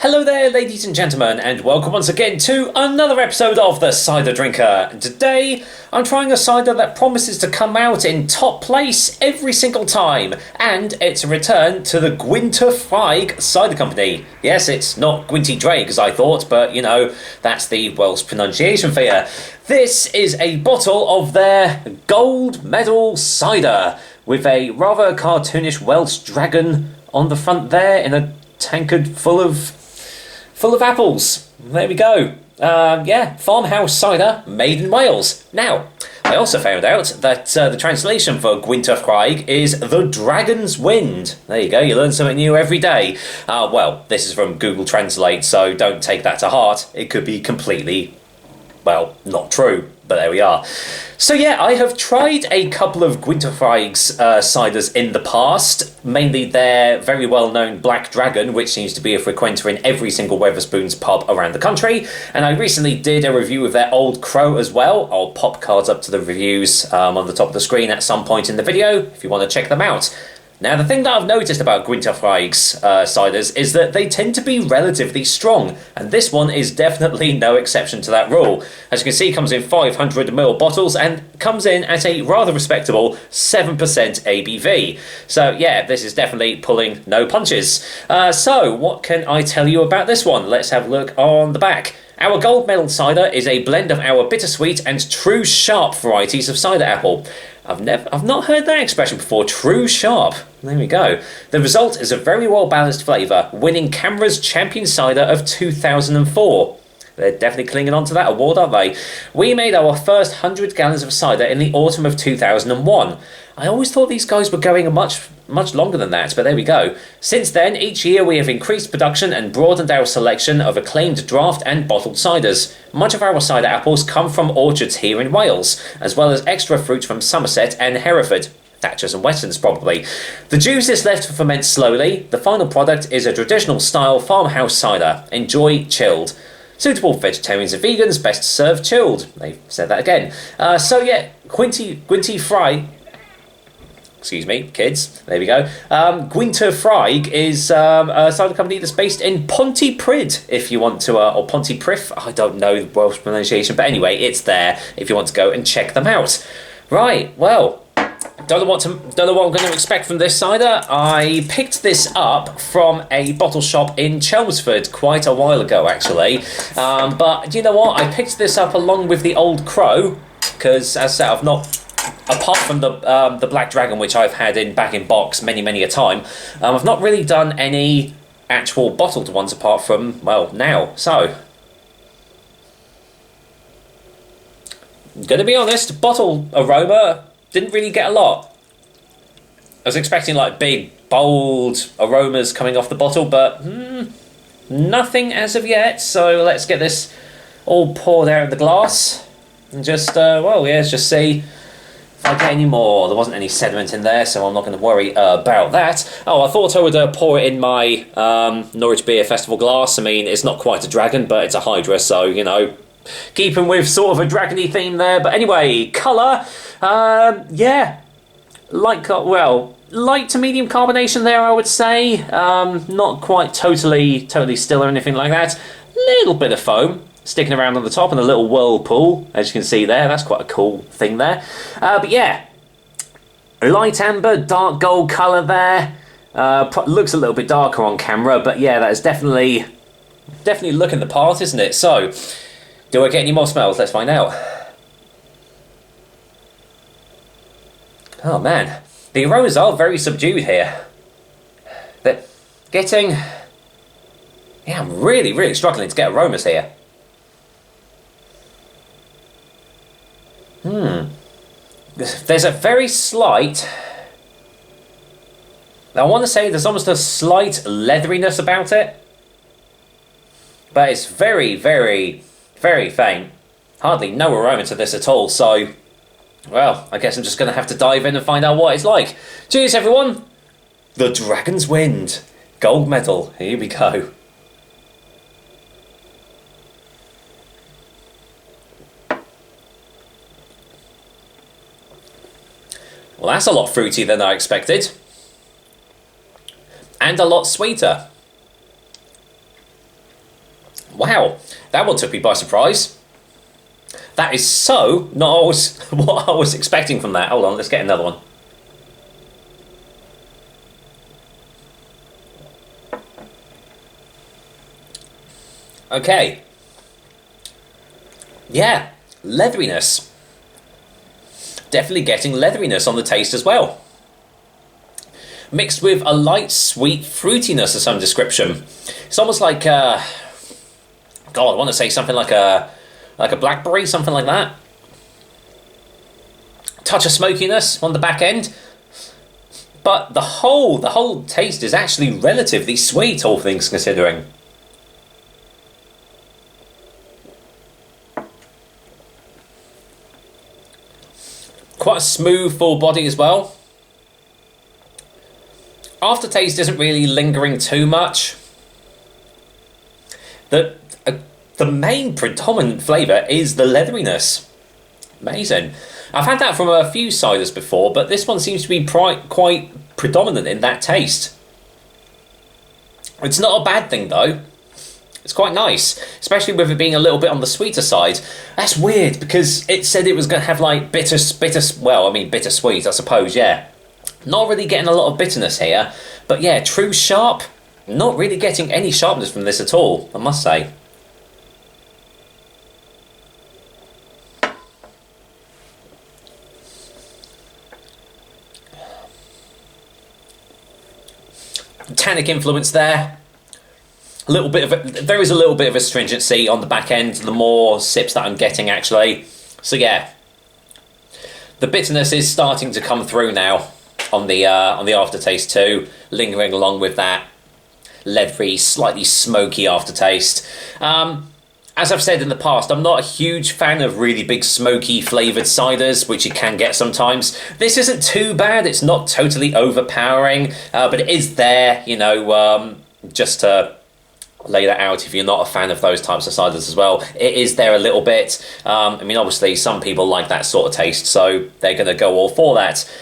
Hello there, ladies and gentlemen, and welcome once again to another episode of The Cider Drinker. And today, I'm trying a cider that promises to come out in top place every single time, and it's a return to the Gwynt y Ddraig cider company. Yes, it's not Gwynt y Ddraig as I thought, but you know, that's the Welsh pronunciation for you. This is a bottle of their gold medal cider, with a rather cartoonish Welsh dragon on the front there in a tankard full of apples. There we go. Farmhouse cider made in Wales. Now, I also found out that the translation for Gwynt y Ddraig is the Dragon's Wind. There you go, you learn something new every day. Well, this is from Google Translate, so don't take that to heart. It could be completely, well, not true, but there we are. So yeah, I have tried a couple of Gwynt y Ddraig's ciders in the past, mainly their very well-known Black Dragon, which seems to be a frequenter in every single Wetherspoons pub around the country, and I recently did a review of their Old Crow as well. I'll pop cards up to the reviews on the top of the screen at some point in the video, if you want to check them out. Now, the thing that I've noticed about Gwynt y Ddraig's ciders is that they tend to be relatively strong, and this one is definitely no exception to that rule. As you can see, it comes in 500ml bottles and comes in at a rather respectable 7% ABV. So yeah, this is definitely pulling no punches. So what can I tell you about this one? Let's have a look on the back. Our gold medal cider is a blend of our bittersweet and true sharp varieties of cider apple. I've not heard that expression before, true sharp. There we go. The result is a very well balanced flavour, winning CAMRA's Champion Cider of 2004. They're definitely clinging on to that award, aren't they? We made our first 100 gallons of cider in the autumn of 2001. I always thought these guys were going much longer than that, but there we go. Since then, each year we have increased production and broadened our selection of acclaimed draft and bottled ciders. Much of our cider apples come from orchards here in Wales, as well as extra fruit from Somerset and Hereford. Thatchers and Westerns, probably. The juice is left to ferment slowly. The final product is a traditional style farmhouse cider. Enjoy chilled. Suitable for vegetarians and vegans, best served chilled. They've said that again. So yeah, Gwynt y Ddraig. Excuse me, kids. There we go. Gwynt y Ddraig is a cider company that's based in Pontypridd, if you want to, or Pontypridd. I don't know the Welsh pronunciation, but anyway, it's there if you want to go and check them out. Right, well, don't know what I'm going to expect from this cider. I picked this up from a bottle shop in Chelmsford quite a while ago, actually. But you know what? I picked this up along with the Old Crow because, as I said, I've not, apart from the Black Dragon, which I've had back in box many a time, I've not really done any actual bottled ones apart from, well, now. So, I'm going to be honest, bottle aroma didn't really get a lot. I was expecting like big, bold aromas coming off the bottle, but nothing as of yet. So let's get this all poured out in the glass and just, let's just see if I get any more. There wasn't any sediment in there, so I'm not going to worry about that. Oh, I thought I would pour it in my Norwich Beer Festival glass. I mean, it's not quite a dragon, but it's a Hydra, so, you know, keeping with sort of a dragony theme there. But anyway, colour, light to medium carbonation there, I would say. Not quite totally still or anything like that. Little bit of foam sticking around on the top and a little whirlpool, as you can see there. That's quite a cool thing there. But yeah, light amber, dark gold colour there. Looks a little bit darker on camera, but yeah, that is definitely looking the part, isn't it? So, do I get any more smells? Let's find out. Oh man, the aromas are very subdued here. They're getting... Yeah, I'm really struggling to get aromas here. There's a very slight... I want to say there's almost a slight leatheriness about it. But it's very faint. Hardly no aroma to this at all, so... Well, I guess I'm just going to have to dive in and find out what it's like. Cheers, everyone! The Dragon's Wind. Gold medal. Here we go. Well, that's a lot fruitier than I expected. And a lot sweeter. that one took me by surprise. That is so not what I was expecting from that. Hold on, let's get another one. Okay. Yeah, leatheriness. Definitely getting leatheriness on the taste as well. Mixed with a light, sweet fruitiness of some description. It's almost like, God, I want to say something like a blackberry, something like that. Touch of smokiness on the back end. But the whole taste is actually relatively sweet, all things considering. Quite a smooth, full body as well. Aftertaste isn't really lingering too much. The main predominant flavour is the leatheriness. Amazing. I've had that from a few ciders before, but this one seems to be quite predominant in that taste. It's not a bad thing though. It's quite nice, especially with it being a little bit on the sweeter side. That's weird because it said it was going to have like bittersweet, I suppose, yeah. Not really getting a lot of bitterness here, but yeah, true sharp. Not really getting any sharpness from this at all, I must say. Tannic influence there. There is a little bit of astringency on the back end, the more sips that I'm getting actually. So yeah, the bitterness is starting to come through now on the aftertaste too, lingering along with that leathery, slightly smoky aftertaste. As I've said in the past, I'm not a huge fan of really big smoky flavoured ciders, which you can get sometimes. This isn't too bad, it's not totally overpowering, but it is there, you know, just to lay that out if you're not a fan of those types of ciders as well. It is there a little bit. I mean, obviously some people like that sort of taste, so they're going to go all for that.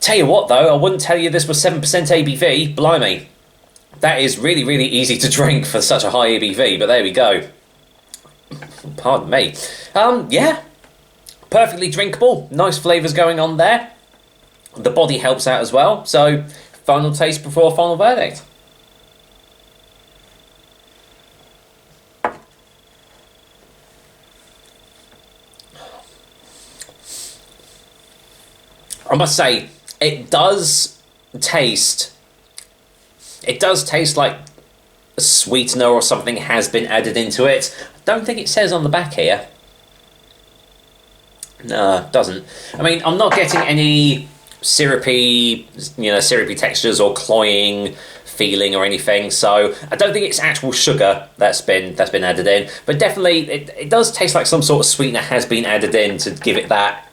Tell you what though, I wouldn't tell you this was 7% ABV, blimey. That is really, really easy to drink for such a high ABV, but there we go. Pardon me. Yeah, perfectly drinkable, nice flavours going on there. The body helps out as well, so final taste before final verdict. I must say, it does taste like a sweetener or something has been added into it. I don't think it says on the back here. No, it doesn't. I mean, I'm not getting any syrupy textures or cloying feeling or anything, so I don't think it's actual sugar that's been added in, but definitely it does taste like some sort of sweetener has been added in to give it that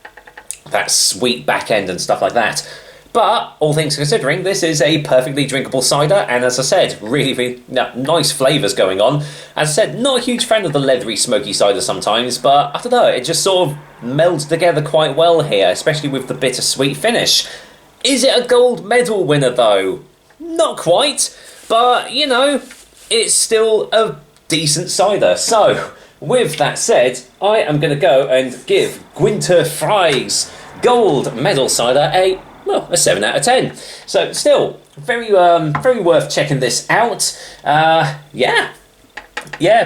sweet back end and stuff like that. But all things considering, this is a perfectly drinkable cider, and as I said, really, really nice flavours going on. As I said, not a huge fan of the leathery, smoky cider sometimes, but I don't know, it just sort of melds together quite well here, especially with the bittersweet finish. Is it a gold medal winner though? Not quite, but you know, it's still a decent cider. So, with that said, I am going to go and give Gwynt y Ddraig's gold medal cider a 7 out of 10. So still very worth checking this out. Yeah,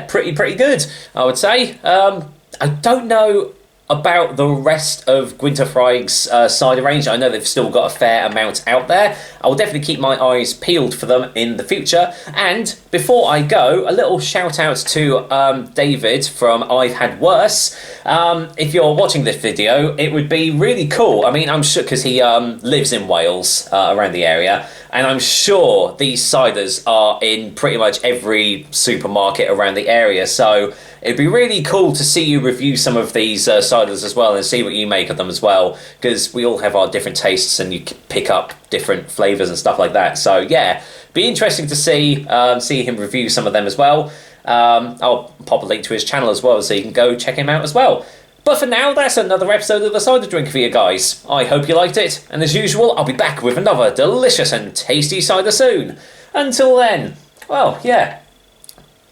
pretty good, I would say. I don't know about the rest of Gwynt y Ddraig's cider range. I know they've still got a fair amount out there. I will definitely keep my eyes peeled for them in the future. And before I go, a little shout out to David from I've Had Worse. If you're watching this video, it would be really cool. I mean, I'm sure, because he lives in Wales, around the area, and I'm sure these ciders are in pretty much every supermarket around the area, so it'd be really cool to see you review some of these ciders as well and see what you make of them as well, because we all have our different tastes and you pick up different flavours and stuff like that. So yeah, be interesting to see him review some of them as well. I'll pop a link to his channel as well so you can go check him out as well. But for now, that's another episode of The Cider Drinker for you guys. I hope you liked it, and as usual, I'll be back with another delicious and tasty cider soon. Until then, well, yeah,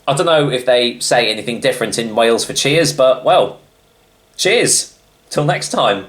I don't know if they say anything different in Wales for cheers, but, well, cheers. Till next time.